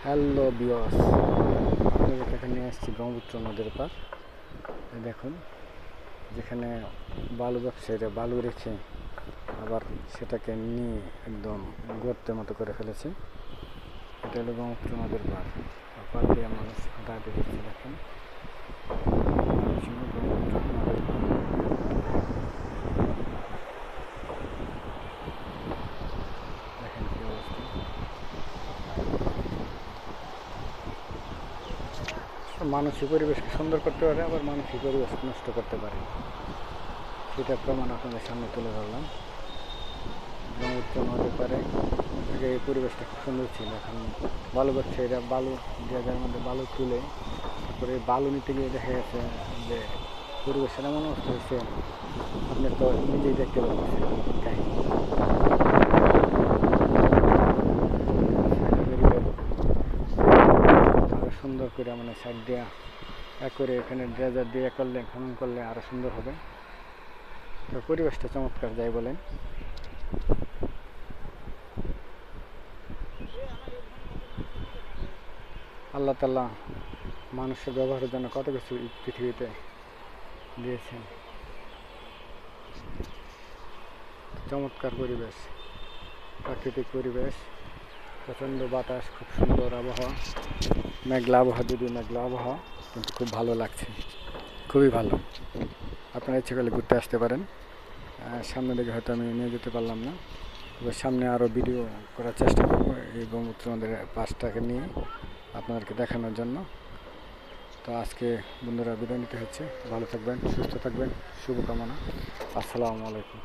Hello বিয়স, আপনাদের কাছে নিয়ে আসছি ব্রহ্মপুত্র নদীর পার। দেখুন, যেখানে বালু ব্যবসায়ীরা বালু রেখে আবার সেটাকে নিয়ে একদম গর্তের মতো করে ফেলেছে। এটা হলো ব্রহ্মপুত্র নদীর পার। পার দিয়ে মানুষ হাঁটাহাঁটি করছে। দেখেন, ব্রহ্মপুত্র নদীর পার। দেখেন কি অবস্থা। মানুষই পরিবেশকে সুন্দর করতে পারে, আবার মানুষই পরিবেশ নষ্ট করতে পারে, সেটার প্রমাণ আপনাদের সামনে তুলে ধরলাম। ব্রহ্মপুত্র নদীর পারে আগে এই পরিবেশটা খুব সুন্দর ছিল। এখন বালু ব্যবসায়ীরা বালু জায়গার মধ্যে বালু তুলে তারপরে বালু নিতে গিয়ে দেখা গেছে যে পরিবেশের এমন অবস্থা হয়েছে, আপনি তো নিজেই দেখতে পাচ্ছেন কাহিনী। আরো সুন্দর করে মানে সাইড দেওয়া করে এখানে ড্রেজার দিয়ে করলে, খনন করলে আরো সুন্দর হবে। তো পরিবেশটা চমৎকার যাই বলেন। আল্লাহ তাআলা মানুষের ব্যবহারের জন্য কত কিছু পৃথিবীতে দিয়েছেন। চমৎকার পরিবেশ, প্রাকৃতিক পরিবেশ, প্রচণ্ড বাতাস, খুব সুন্দর আবহাওয়া, মেঘলা আবহাওয়া, যদিও মেঘলা আবহাওয়া, কিন্তু খুব ভালো লাগছে, খুবই ভালো। আপনারা ইচ্ছে করলে ঘুরতে আসতে পারেন। সামনে দিকে হয়তো আমি নিয়ে যেতে পারলাম না, তবে সামনে আরও ভিডিও করার চেষ্টা করব এই ব্রহ্মপুত্র নদের পাশটাকে নিয়ে আপনাদেরকে দেখানোর জন্য। তো আজকে বন্ধুরা বিদায় নিতে হচ্ছে। ভালো থাকবেন, সুস্থ থাকবেন, শুভকামনা। আসসালামু আলাইকুম।